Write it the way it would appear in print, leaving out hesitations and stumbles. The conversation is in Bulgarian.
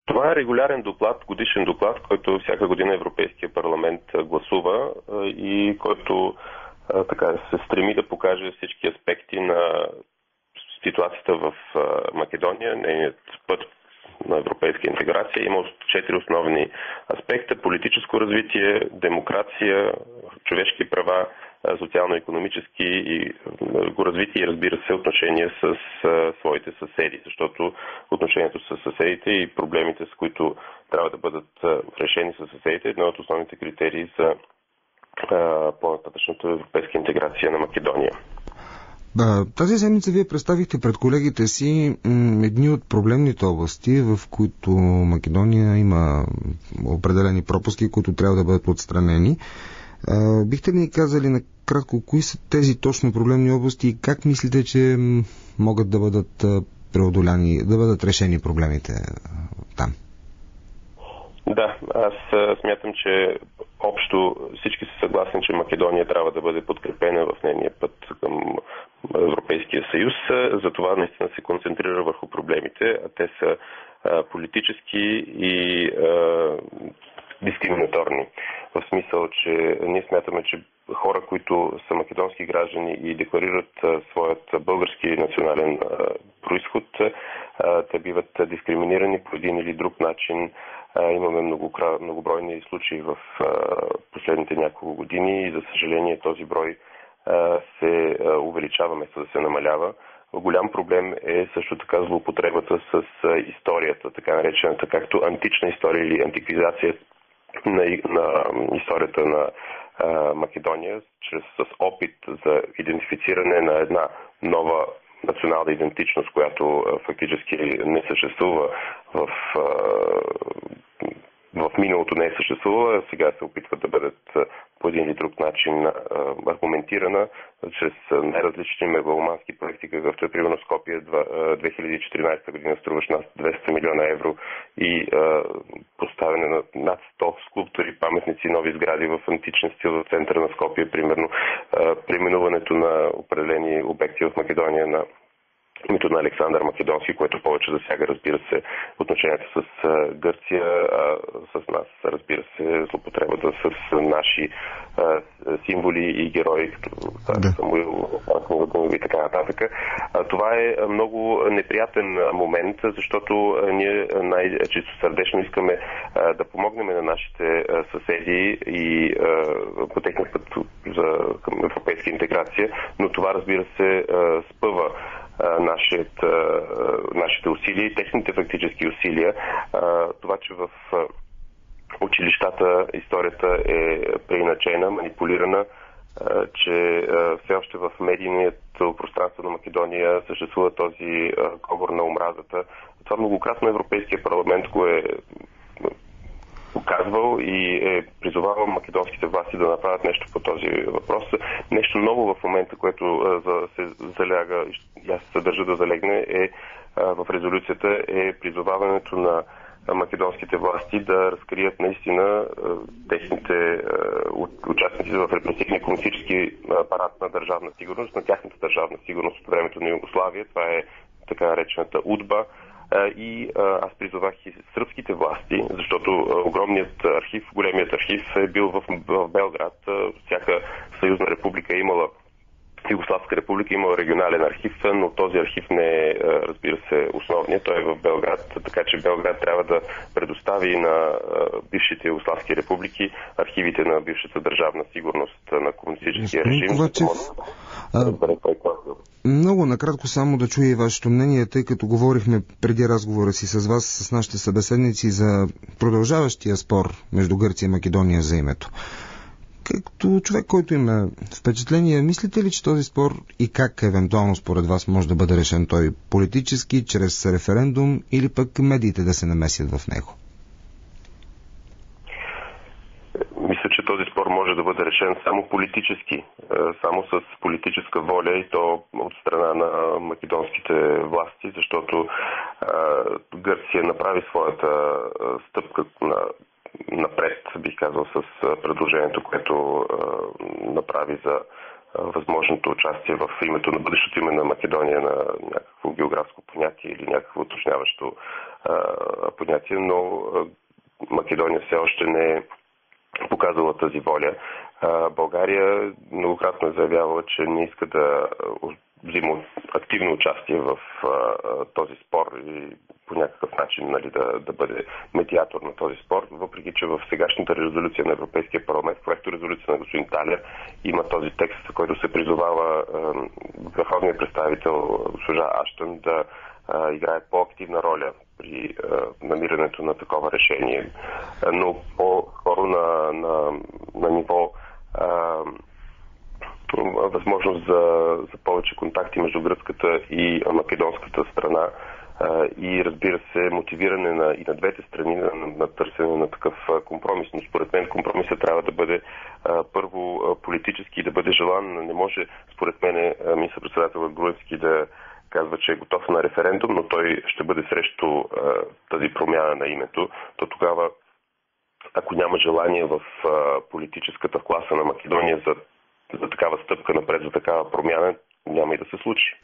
Това е регулярен доклад, годишен доклад, който всяка година Европейския парламент гласува и който така се стреми да покаже всички аспекти на ситуацията в Македония, нейният път на европейска интеграция. Има 4 основни аспекта: политическо развитие, демокрация, човешки права, социално-икономически и го развитие и, разбира се, отношения с своите съседи, защото отношението с съседите и проблемите, с които трябва да бъдат решени с съседите, е един от основните критерии за по-нататъчната европейска интеграция на Македония. Тази седмица вие представихте пред колегите си едни от проблемните области, в които Македония има определени пропуски, които трябва да бъдат отстранени. Бихте ли ни казали накратко кои са тези точно проблемни области и как мислите, че могат да бъдат преодоляни, да бъдат решени проблемите там? Да, аз смятам, че общо всички са съгласни, че Македония трябва да бъде подкрепена в нейния път към Европейския съюз. Затова наистина се концентрира върху проблемите, а те са политически и дискриминаторни. В смисъл, че ние смятаме, че хора, които са македонски граждани и декларират своят български национален произход, те биват дискриминирани по един или друг начин. Имаме многобройни случаи в последните няколко години и за съжаление този брой се увеличава, вместо да се намалява. Голям проблем е също така злоупотребата с историята, така наречената както антична история или антиквизация на историята на Македония, с опит за идентифициране на една нова национална идентичност, която фактически не съществува в миналото не е съществувала, сега се опитват да бъдат по един или друг начин аргументирана чрез най-различни мегаломански проекти, какъвто е примерно Скопие 2014 година, струващ над 200 милиона евро и поставяне на над 100 скулптури, паметници, нови сгради в античен стил в центъра на Скопие, примерно преименуването на определени обекти в Македония на името на Александър Македонски, което повече засяга, разбира се, отношенията с Гърция, а с нас, разбира се, злопотребата с наши символи и герои, като Самуил, и така нататък. Това е много неприятен момент, защото ние най-чисто сърдечно искаме да помогнем на нашите съседи и по техния път към европейска интеграция, но това, разбира се, спъва нашите усилия и техните фактически усилия. Това, че в училищата историята е преиначена, манипулирана, че все още в медийното пространство на Македония съществува този говор на омразата. Това многократно Европейския парламент го е показвал и е призовавал македонските власти да направят нещо по този въпрос. Нещо ново в момента, което се заляга, и аз се държа да залегне, в резолюцията е призоваването на македонските власти да разкрият наистина техните участници в репресивния комунистически апарат на държавна сигурност, на тяхната държавна сигурност от времето на Югославия. Това е така наречената УДБА. И аз призовах и сръбските власти, защото огромният архив, големият архив е бил в Белград. Всяка съюзна република е имала, Югославска република имала регионален архив, но този архив не е, разбира се, основният. Той е в Белград, така че Белград трябва да предостави на бившите югославски републики архивите на бившата държавна сигурност на комунистическия режим. Много накратко само да чуя и вашето мнение, тъй като говорихме преди разговора си с вас, с нашите събеседници за продължаващия спор между Гърция и Македония за името. Като човек, който има впечатление, мислите ли, че този спор и как евентуално според вас може да бъде решен той политически, чрез референдум или пък медиите да се намесят в него? Мисля, че този спор може да бъде решен само политически, само с политическа воля и то от страна на македонските власти, защото Гърция направи своята стъпка напред, бих казал, с предложението, което направи за възможното участие в името на бъдещото име на Македония на някакво географско понятие или някакво уточняващо понятие, но Македония все още не е показала тази воля. България многократно е заявявала, че не иска да взима активно участие в този спор и по някакъв начин, нали, да бъде медиатор на този спор, въпреки че в сегашната резолюция на Европейския парламент, проекто резолюция на господин Талер, има този текст, който се призовава върховният представител госпожа Аштън да играе по-активна роля при намирането на такова решение. Но по-скоро на ниво възможност за повече контакти между гръцката и македонската страна и, разбира се, мотивиране и на двете страни на търсене на такъв компромис. Но според мен компромисът трябва да бъде първо политически и да бъде желан. Не може, според мен, министър-председател Груевски да казва, че е готов на референдум, но той ще бъде срещу тази промяна на името. То тогава, ако няма желание в политическата класа на Македония за такава стъпка напред, за такава промяна, няма и да се случи.